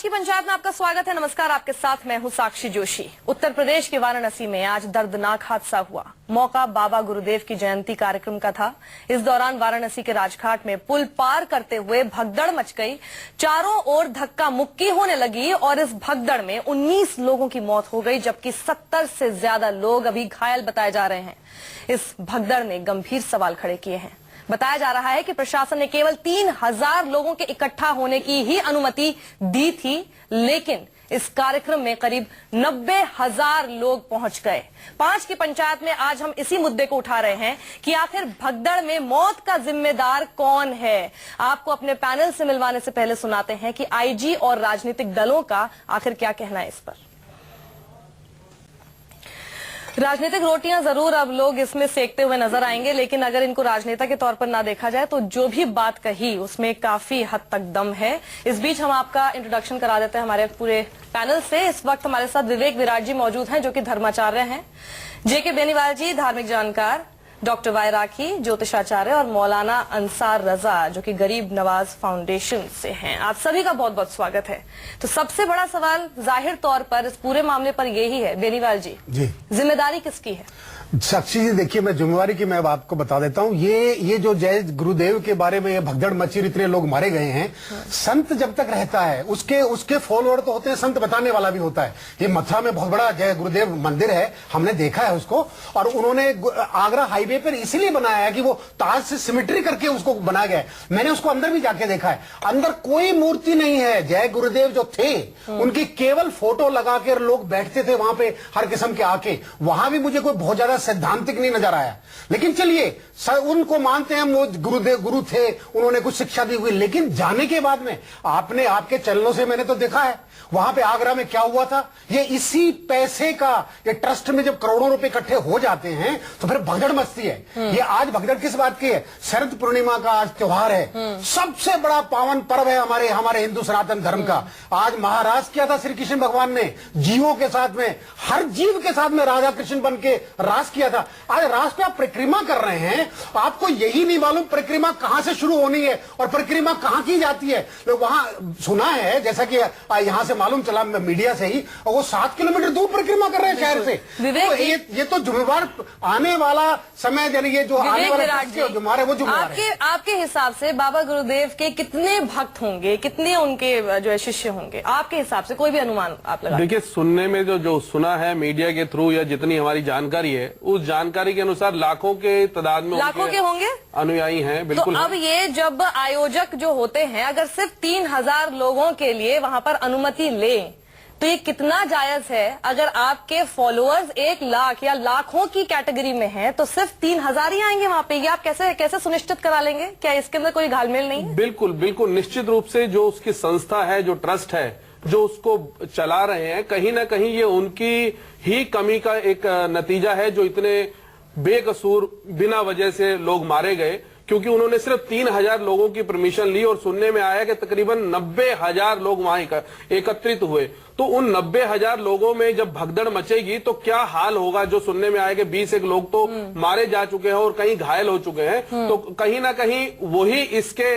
की पंचायत में आपका स्वागत है। नमस्कार, आपके साथ मैं हूं साक्षी जोशी। उत्तर प्रदेश के वाराणसी में आज दर्दनाक हादसा हुआ। मौका बाबा गुरुदेव की जयंती कार्यक्रम का था। इस दौरान वाराणसी के राजघाट में पुल पार करते हुए भगदड़ मच गई। चारों ओर धक्का मुक्की होने लगी और इस भगदड़ में 19 लोगों की मौत हो गई, जबकि 70 से ज्यादा लोग अभी घायल बताए जा रहे हैं। इस भगदड़ ने गंभीर सवाल खड़े किए हैं। बताया जा रहा है कि प्रशासन ने केवल 3000 लोगों के इकट्ठा होने की ही अनुमति दी थी, लेकिन इस कार्यक्रम में करीब 90,000 लोग पहुंच गए। 5 की पंचायत में आज हम इसी मुद्दे को उठा रहे हैं कि आखिर भगदड़ में मौत का जिम्मेदार कौन है। आपको अपने पैनल से मिलवाने से पहले सुनाते हैं कि आईजी और राजनीतिक दलों का आखिर क्या कहना है इस पर। राजनीतिक रोटियां जरूर अब लोग इसमें सेकते हुए नजर आएंगे, लेकिन अगर इनको राजनेता के तौर पर ना देखा जाए तो जो भी बात कही उसमें काफी हद तक दम है। इस बीच हम आपका इंट्रोडक्शन करा देते हैं हमारे पूरे पैनल से। इस वक्त हमारे साथ विवेक विराट जी मौजूद हैं, जो कि धर्माचार्य हैं, जेके बेनीवाल जी धार्मिक जानकार, डॉक्टर वाई राखी ज्योतिषाचार्य और मौलाना अंसार रजा जो कि गरीब नवाज फाउंडेशन से हैं। आप सभी का बहुत बहुत स्वागत है। तो सबसे बड़ा सवाल जाहिर तौर पर इस पूरे मामले पर यही है, बेनीवाल जी, जिम्मेदारी किसकी है? साक्षी जी, देखिए, मैं जिम्मेवारी की मैं आपको बता देता हूँ। ये जो जय गुरुदेव के बारे में ये भगदड़ मची, इतने लोग मारे गए हैं। संत जब तक रहता है उसके फॉलोअर तो होते हैं, संत बताने वाला भी होता है। ये मथुरा में बहुत बड़ा जय गुरुदेव मंदिर है, हमने देखा है उसको, और उन्होंने आगरा हाईवे पर इसलिए बनाया है कि वो ताज से सिमेट्री करके उसको बनाया गया है। मैंने उसको अंदर भी जाके देखा है, अंदर कोई मूर्ति नहीं है। जय गुरुदेव जो थे उनकी केवल फोटो लगा कर लोग बैठते थे वहां पे हर किस्म के आके। वहां भी मुझे कोई बहुत ज्यादा सैद्धांतिक नहीं नजर आया, लेकिन चलिए उनको मानते हैं, वो गुरुदेव गुरु थे, उन्होंने कुछ शिक्षा दी हुई। लेकिन जाने के बाद में आपके चैनलों से मैंने तो देखा है वहां पे आगरा में क्या हुआ था। ये इसी पैसे का, ये ट्रस्ट में जब करोड़ों रुपए इकट्ठे हो जाते हैं तो फिर भगदड़ मचती है। ये आज भगदड़ किस बात की है? शरद पूर्णिमा का आज त्योहार है, सबसे बड़ा पावन पर्व है हमारे हिंदू सनातन धर्म का। आज महाराज किया था श्री कृष्ण भगवान ने, जीवों के साथ में, हर जीव के साथ में राधा कृष्ण बन के रास किया था। आज रास पे आप परिक्रमा कर रहे हैं, आपको यही नहीं मालूम परिक्रमा कहां से शुरू होनी है और परिक्रमा कहां की जाती है। लोग वहां सुना है, जैसा कि यहां से मालूम चला मीडिया से ही, और वो 7 किलोमीटर दूर परिक्रमा कर रहे हैं शहर से। तो ये तो जिम्मेवार आने वाला समय, यानी ये जो आने वाला जिम्मेवार है वो जिम्मेवार है। आपके हिसाब से बाबा गुरुदेव के कितने भक्त होंगे, कितने उनके जो है शिष्य होंगे, आपके हिसाब से कोई भी अनुमान आप लगा? देखिए, सुनने में जो सुना है मीडिया के थ्रू या जितनी हमारी जानकारी है, उस जानकारी के अनुसार लाखों के तादाद में लाखों के होंगे अनुयायी हैं। बिल्कुल। तो अब ये जब आयोजक जो होते हैं अगर सिर्फ 3000 लोगों के लिए वहां पर अनुमति ले, तो ये कितना जायज है? अगर आपके फॉलोअर्स 1 लाख या लाखों की कैटेगरी में हैं, तो सिर्फ 3000 ही आएंगे वहां पे। ये आप कैसे सुनिश्चित करा लेंगे? क्या इसके अंदर कोई घालमेल नहीं है? बिल्कुल बिल्कुल, निश्चित रूप से जो उसकी संस्था है, जो ट्रस्ट है, जो उसको चला रहे हैं, कहीं ना कहीं ये उनकी ही कमी का एक नतीजा है, जो इतने बेकसूर बिना वजह से लोग मारे गए, क्योंकि उन्होंने सिर्फ 3000 लोगों की परमिशन ली और सुनने में आया कि तकरीबन 90,000 लोग वहां एकत्रित हुए। तो उन 90,000 लोगों में जब भगदड़ मचेगी तो क्या हाल होगा? जो सुनने में आया कि 20 लोग तो मारे जा चुके हैं और कहीं घायल हो चुके हैं। तो कहीं ना कहीं वही इसके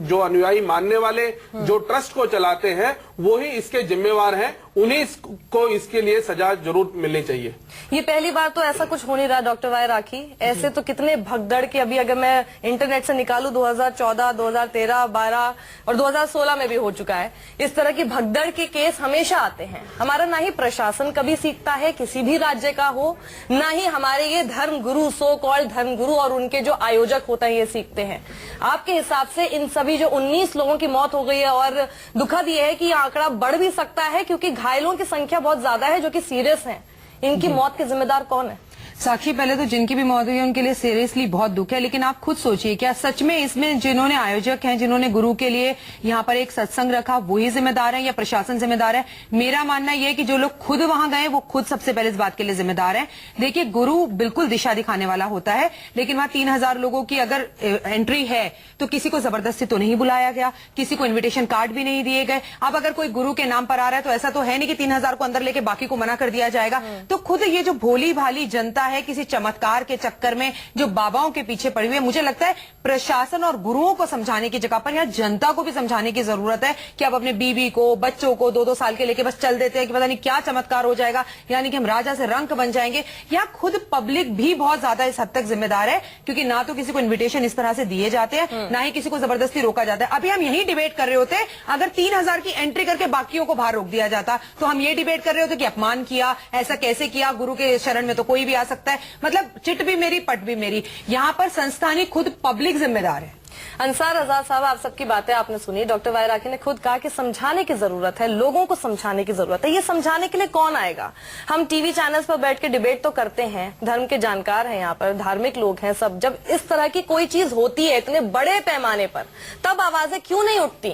जो अनुयायी मानने वाले जो ट्रस्ट को चलाते हैं, वही इसके जिम्मेवार हैं। उन्हीं को इसके लिए सजा जरूर मिलनी चाहिए। ये पहली बार तो ऐसा कुछ हो नहीं रहा डॉक्टर वाई राखी। ऐसे तो कितने भगदड़ के, अभी अगर मैं इंटरनेट से निकालूं, 2014, 2013, 12 और 2016 में भी हो चुका है। इस तरह की भगदड़ के केस हमेशा आते हैं। हमारा ना ही प्रशासन कभी सीखता है, किसी भी राज्य का हो, ना ही हमारे ये धर्म गुरु, सो कॉल्ड धर्म गुरु और उनके जो आयोजक होते हैं, ये सीखते हैं। आपके हिसाब से इन सभी जो 19 लोगों की मौत हो गई है, और दुखद ये है कि ये आंकड़ा बढ़ भी सकता है क्योंकि घायलों की संख्या बहुत ज्यादा है जो कि सीरियस हैं। इनकी मौत के जिम्मेदार कौन है? साक्षी, पहले तो जिनकी भी मौत हुई है उनके लिए सीरियसली बहुत दुख है, लेकिन आप खुद सोचिए, क्या सच में इसमें जिन्होंने आयोजक हैं, जिन्होंने गुरु के लिए यहाँ पर एक सत्संग रखा, वही जिम्मेदार है या प्रशासन जिम्मेदार है? मेरा मानना यह है कि जो लोग खुद वहां गए वो खुद सबसे पहले इस बात के लिए जिम्मेदार है। देखिए, गुरु बिल्कुल दिशा दिखाने वाला होता है, लेकिन वहां 3000 लोगों की अगर एंट्री है तो किसी को जबरदस्ती तो नहीं बुलाया गया, किसी को इन्विटेशन कार्ड भी नहीं दिए गए। अब अगर कोई गुरु के नाम पर आ रहा है तो ऐसा तो है नहीं कि 3000 को अंदर लेके बाकी को मना कर दिया जाएगा। तो खुद ये जो भोली भाली जनता है किसी चमत्कार के चक्कर में जो बाबाओं के पीछे पड़ी हुई है। मुझे लगता है प्रशासन और गुरुओं को समझाने की जगह पर यहाँ जनता को भी समझाने की जरूरत है कि आप अपने बीवी को, बच्चों को 2-2 साल के लेके बस चल देते हैं कि पता नहीं क्या चमत्कार हो जाएगा, यानी कि हम राजा से रंक बन जाएंगे। यहाँ खुद पब्लिक भी बहुत ज्यादा इस हद तक जिम्मेदार है, क्योंकि ना तो किसी को इन्विटेशन इस तरह से दिए जाते हैं, ना ही किसी को जबरदस्ती रोका जाता है। अभी हम यही डिबेट कर रहे होते, अगर 3000 की एंट्री करके बाकियों को बाहर रोक दिया जाता तो हम ये डिबेट कर रहे होते कि अपमान किया, ऐसा कैसे किया, गुरु के शरण में तो कोई भी आ सकता है। मतलब चिट भी मेरी पट भी मेरी। यहाँ पर संस्थानी खुद पब्लिक जिम्मेदार है। अंसार आजाद साहब, आप सबकी बातें आपने सुनी। डॉक्टर वाहिद राकी ने खुद कहा कि समझाने की जरूरत है, लोगों को समझाने की जरूरत है। ये समझाने के लिए कौन आएगा? हम टीवी चैनल्स पर बैठ के डिबेट तो करते हैं, धर्म के जानकार हैं, यहाँ पर धार्मिक लोग हैं सब। जब इस तरह की कोई चीज होती है इतने बड़े पैमाने पर, तब आवाजें क्यों नहीं उठती?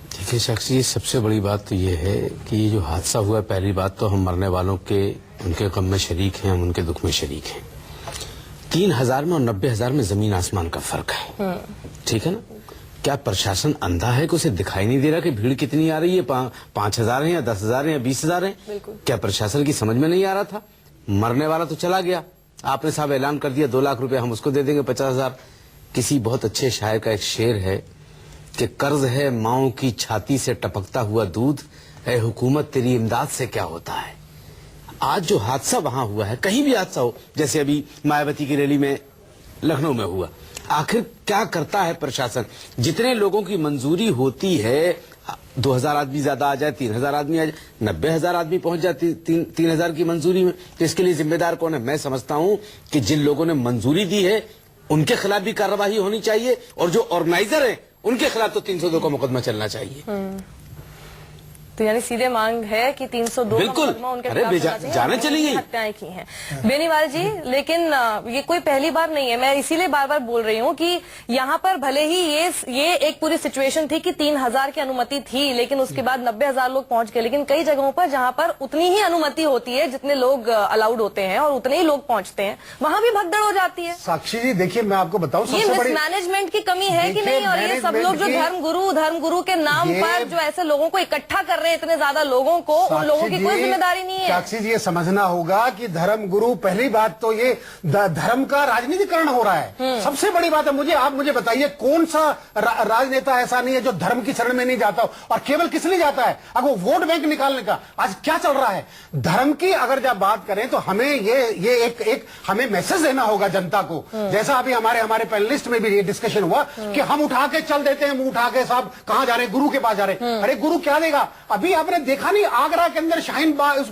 देखिए साक्षी जी, सबसे बड़ी बात तो ये है कि ये जो हादसा हुआ है, पहली बात तो हम मरने वालों के उनके गम में शरीक हैं, हम उनके दुख में शरीक हैं। 3000 में और 90,000 में जमीन आसमान का फर्क है, ठीक है ना? क्या प्रशासन अंधा है कि उसे दिखाई नहीं दे रहा कि भीड़ कितनी आ रही है? 5,000 है या 10,000 है या 20,000 है? क्या प्रशासन की समझ में नहीं आ रहा था? मरने वाला तो चला गया, आपने साहब ऐलान कर दिया 2 लाख रुपए हम उसको दे देंगे, 50,000। किसी बहुत अच्छे शायर का एक शेर है कि कर्ज है माओ की छाती से टपकता हुआ दूध, ऐ हुकूमत तेरी इमदाद से क्या होता है। आज जो हादसा वहां हुआ है, कहीं भी हादसा हो, जैसे अभी मायावती की रैली में लखनऊ में हुआ, आखिर क्या करता है प्रशासन? जितने लोगों की मंजूरी होती है, 2000 आदमी ज्यादा आ जाए, 3000 आदमी आ जाए, 90,000 आदमी पहुंच जाती 3000 की मंजूरी में, तो इसके लिए जिम्मेदार कौन है? मैं समझता हूं कि जिन लोगों ने मंजूरी दी है उनके खिलाफ भी कार्रवाई होनी चाहिए, और जो ऑर्गेनाइजर है उनके खिलाफ तो 302 का मुकदमा चलना चाहिए। तो यानी सीधे मांग है कि 302 बिल्कुल। का मुकदमा उनके अरे खिलाफ होना चाहिए। जाने चली गई, हत्याएं की हैं बेनीवाल जी। लेकिन ये कोई पहली बार नहीं है, मैं इसीलिए बार बार बोल रही हूँ कि यहाँ पर भले ही ये एक पूरी सिचुएशन थी कि 3000 की अनुमति थी, लेकिन उसके बाद 90,000 लोग पहुंच गए। लेकिन कई जगहों पर जहाँ पर उतनी ही अनुमति होती है जितने लोग अलाउड होते हैं और उतने ही लोग पहुंचते हैं, वहां भी भगदड़ हो जाती है। साक्षी जी देखिए, मैं आपको बताऊं, ये सबसे बड़ी मिसमैनेजमेंट की कमी है कि नहीं? और ये सब लोग जो धर्म गुरु के नाम पर जो ऐसे लोगों को इकट्ठा कर रहे हैं, इतने ज्यादा लोगों को, उन लोगों की कोई जिम्मेदारी नहीं है। साक्षी जी, ये समझना होगा कि धर्म गुरु, पहली बात तो ये धर्म का राजनीतिकरण हो रहा है, सबसे बड़ी बात है। आप मुझे बताइए कौन सा राजनेता ऐसा नहीं है जो धर्म की शरण में नहीं जाता हो, और केवल किस लिए जाता है? अगर वोट बैंक निकालने का। आज क्या चल रहा है धर्म की, अगर जब बात करें तो हमें ये एक हमें मैसेज देना होगा जनता को। जैसा अभी हमारे पैनलिस्ट में भी ये डिस्कशन हुआ कि हम उठा के चल देते हैं, मुंह उठा के साहब कहां जा रहे हैं, गुरु के पास जा रहे हैं। अरे गुरु क्या देगा? अभी आपने देखा नहीं आगरा के अंदर शाहीन बाग, उस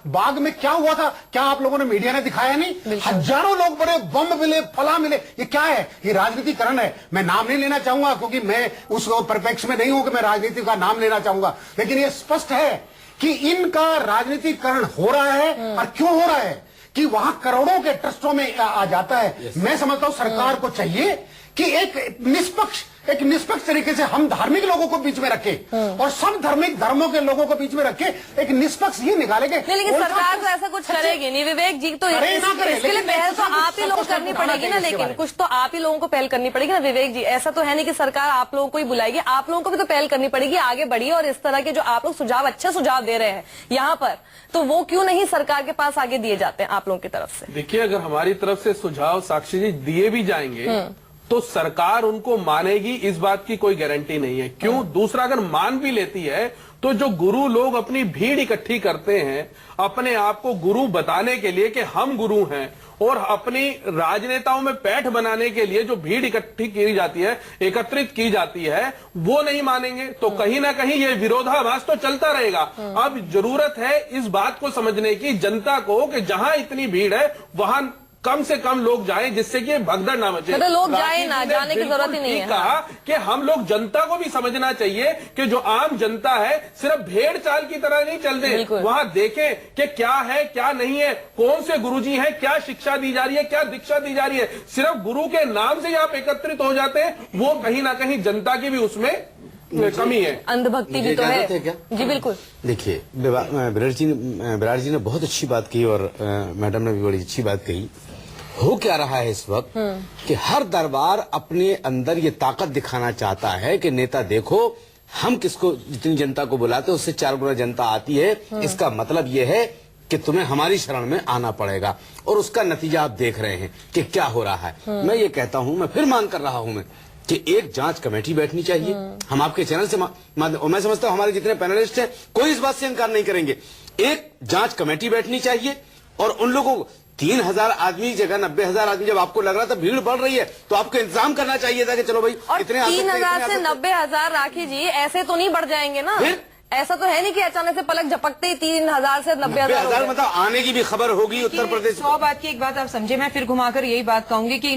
बाग में क्या हुआ था? क्या आप लोगों ने, मीडिया ने दिखाया नहीं? हजारों लोग बड़े बम मिले, फला मिले। ये क्या है? ये राजनीतिकरण है। मैं नाम नहीं लेना चाहूंगा क्योंकि मैं उस परिपेक्ष में नहीं हूं कि मैं राजनीति का नाम लेना चाहूंगा, लेकिन ये स्पष्ट है कि इनका राजनीतिकरण हो रहा है। और क्यों हो रहा है? कि वहां करोड़ों के ट्रस्टों में आ जाता है। मैं समझता हूं सरकार को चाहिए कि एक निष्पक्ष तरीके से हम धार्मिक लोगों को बीच में रखें और सब धार्मिक धर्मों के लोगों को बीच में रखें, एक निष्पक्ष ये निकाले। लेकिन सरकार तो ऐसा कुछ करेगी नहीं, विवेक जी। तो इसके लिए पहल तो आप ही लोगों को करनी पड़ेगी ना। लेकिन कुछ तो आप ही लोगों को पहल करनी पड़ेगी ना, विवेक जी। ऐसा तो है नहीं कि सरकार आप लोगों को ही बुलाएगी, आप लोगों को भी तो पहल करनी पड़ेगी, आगे बढ़िए। और इस तरह के जो आप लोग सुझाव, अच्छे सुझाव दे रहे हैं यहाँ पर, तो वो क्यों नहीं सरकार के पास आगे दिए जाते हैं आप लोगों की तरफ से? देखिए, अगर हमारी तरफ से सुझाव साक्षी जी दिए भी जाएंगे तो सरकार उनको मानेगी, इस बात की कोई गारंटी नहीं है। क्यों? दूसरा, अगर मान भी लेती है तो जो गुरु लोग अपनी भीड़ इकट्ठी करते हैं अपने आप को गुरु बताने के लिए कि हम गुरु हैं, और अपनी राजनेताओं में पैठ बनाने के लिए जो भीड़ इकट्ठी की जाती है, एकत्रित की जाती है, वो नहीं मानेंगे तो कहीं ना कहीं ये विरोधाभास तो चलता रहेगा। अब जरूरत है इस बात को समझने की जनता को कि जहां इतनी भीड़ है वहां कम से कम लोग जाएं, जिससे कि भगदड़ ना मचे। मतलब लोग जाए ना, जाने की जरूरत ही नहीं है। कहा कि हम लोग जनता को भी समझना चाहिए कि जो आम जनता है सिर्फ भेड़ चाल की तरह नहीं चल दे, वहां देखें कि क्या है क्या नहीं है, कौन से गुरुजी हैं, क्या शिक्षा दी जा रही है, क्या दीक्षा दी जा रही है। सिर्फ गुरु के नाम से आप एकत्रित हो जाते हैं, वो कहीं ना कहीं जनता की भी उसमें कमी है, अंधभक्ति भी तो है क्या? जी बिल्कुल। देखिए, विराट जी ने बहुत अच्छी बात की और मैडम ने भी बड़ी अच्छी बात कही। हो क्या रहा है इस वक्त कि हर दरबार अपने अंदर ये ताकत दिखाना चाहता है कि नेता देखो, हम किसको, जितनी जनता को बुलाते हैं उससे 4 गुना जनता आती है। इसका मतलब ये है कि तुम्हें हमारी शरण में आना पड़ेगा, और उसका नतीजा आप देख रहे हैं कि क्या हो रहा है। मैं ये कहता हूं, मैं फिर मांग कर रहा हूं मैं कि एक जांच कमेटी बैठनी चाहिए। हम आपके चैनल से मैं समझता हूं हमारे जितने पैनलिस्ट हैं कोई इस बात से इनकार नहीं करेंगे। एक जांच कमेटी बैठनी चाहिए और उन लोगों को 3000 आदमी की जगह 90,000 आदमी, जब आपको लग रहा था भीड़ बढ़ रही है तो आपको इंतजाम करना चाहिए था कि चलो भाई और इतने 3000 से 90,000 राखी जी ऐसे तो नहीं बढ़ जाएंगे ना। ऐसा तो है नहीं कि अचानक से पलक झपकते ही 3000 से 90,000 मतलब आने की भी खबर होगी उत्तर प्रदेश। 100 बात की एक बात आप समझे, मैं फिर घुमाकर यही बात कहूंगी कि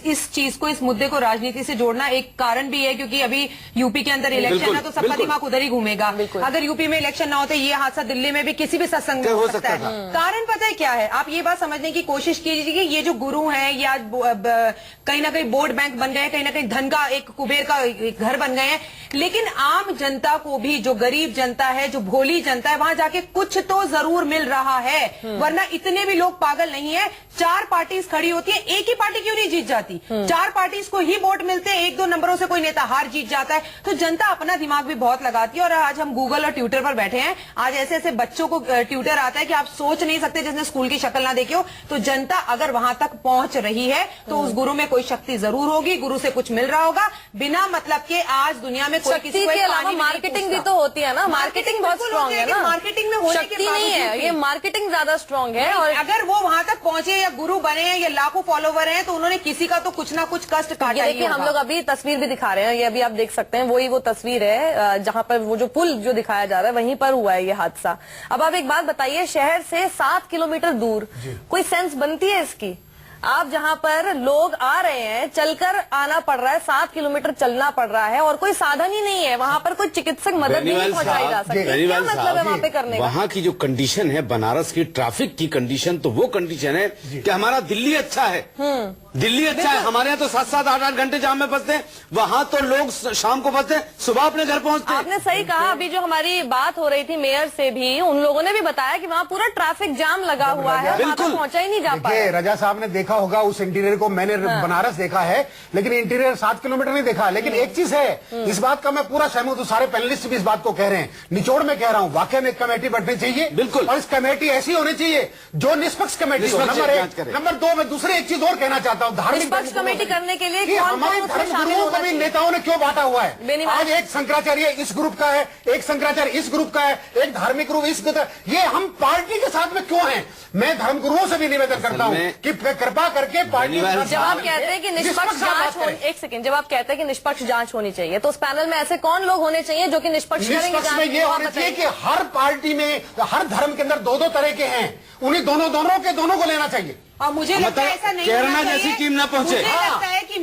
इस चीज को, इस मुद्दे को राजनीति से जोड़ना एक कारण भी है, क्योंकि अभी यूपी के अंदर इलेक्शन है तो सबका दिमाग उधर ही घूमेगा। अगर यूपी में इलेक्शन ना होते ये हादसा दिल्ली में भी किसी भी सत्संग में हो सकता है। कारण पता है क्या है, आप ये बात समझने की कोशिश कीजिए कि ये जो गुरु हैं ये आज कहीं ना कहीं वोट बैंक बन गए हैं, कहीं ना कहीं धन का एक कुबेर का घर बन गए हैं, लेकिन आम जनता को भी, जो गरीब जनता है, जो भोली जनता है, वहां जाके कुछ तो जरूर मिल रहा है। वरना इतने भी लोग पागल नहीं है। 4 पार्टीज खड़ी होती है, एक ही पार्टी क्यों नहीं जीत जाती? 4 पार्टीज को ही वोट मिलते हैं, 1-2 नंबरों से कोई नेता हार जीत जाता है। तो जनता अपना दिमाग भी बहुत लगाती है। और आज हम गूगल और ट्विटर पर बैठे हैं, आज ऐसे ऐसे बच्चों को ट्विटर आता है कि आप सोच नहीं सकते, जिसने स्कूल की शक्ल ना देखी हो। तो जनता अगर वहां तक पहुंच रही है तो उस गुरु में कोई शक्ति जरूर होगी, गुरु से कुछ मिल रहा होगा। बिना मतलब के आज दुनिया में कोई किसी को मार्केटिंग भी तो होती है ना। मार्केटिंग बहुत स्ट्रांग है ना। मार्केटिंग में होने शक्ति के नहीं है, ये मार्केटिंग ज्यादा स्ट्रांग है। और अगर वो वहां तक पहुंचे या गुरु बने हैं या लाखों फॉलोवर हैं तो उन्होंने किसी का तो कुछ ना कुछ कष्ट काटा ही देखिए, हम होगा। लोग अभी तस्वीर भी दिखा रहे हैं, ये अभी आप देख सकते हैं, वही वो तस्वीर है जहां पर वो जो पुल जो दिखाया जा रहा है वहीं पर हुआ है ये हादसा। अब आप एक बात बताइए, शहर से 7 किलोमीटर दूर कोई सेंस बनती है इसकी? आप जहां पर लोग आ रहे हैं, चलकर आना पड़ रहा है, 7 किलोमीटर चलना पड़ रहा है और कोई साधन ही नहीं है, वहां पर कोई चिकित्सक मदद भी नहीं पहुंचाई जा सकती। क्या मतलब है वहां पे करने का? वहां की जो कंडीशन है, बनारस की ट्रैफिक की कंडीशन, तो वो कंडीशन है कि हमारा दिल्ली अच्छा है, दिल्ली अच्छा है। हमारे यहाँ तो 7-7, 8-8 घंटे जाम में फंसते हैं, वहां तो लोग शाम को फंसते हैं, सुबह अपने घर पहुंचते हैं। आपने सही कहा। अभी जो हमारी बात हो रही थी मेयर से भी, उन लोगों ने भी बताया कि वहां पूरा ट्रैफिक जाम लगा हुआ है, वहां तक पहुंचा ही नहीं जा पाया। रजा साहब ने देखा होगा उस इंटीरियर को, मैंने बनारस देखा है, लेकिन इंटीरियर 7 किलोमीटर नहीं देखा। लेकिन एक चीज है, इस बात का मैं पूरा सहमत हूं, सारे पैनलिस्ट भी इस बात को कह रहे हैं, निचोड़ में कह रहा हूं, वाकई में एक कमेटी बैठनी चाहिए। बिल्कुल। और इस कमेटी ऐसी होनी चाहिए जो निष्पक्ष कमेटी हो, नंबर 1। नंबर 2, मैं दूसरे एक चीज और कहना चाहता हूं, धार्मिक कमेटी करने के लिए कि हमारे धर्मगुरुओं को भी नेताओं ने क्यों बांटा हुआ है? आज एक शंकराचार्य इस ग्रुप का है, एक शंकराचार्य इस ग्रुप का है, एक धार्मिक ग्रुप इस ग्रुप, ये हम पार्टी के साथ में क्यों हैं? मैं धर्मगुरुओं से भी निवेदन करता हूं कि कृपा करके पार्टी। जब आप कहते हैं कि निष्पक्ष जांच होनी, एक सेकंड, जब आप कहते हैं कि निष्पक्ष जांच होनी चाहिए, तो उस पैनल में ऐसे कौन लोग होने चाहिए जो कि निष्पक्ष करेंगे? में ये होना चाहिए कि हर पार्टी में, हर धर्म के अंदर 2-2 तरह के हैं, उन्हीं दोनों को लेना चाहिए। और मुझे लगता है ऐसा नहीं केरला जैसी टीम ना पहुंचे। मुझे लगता है कि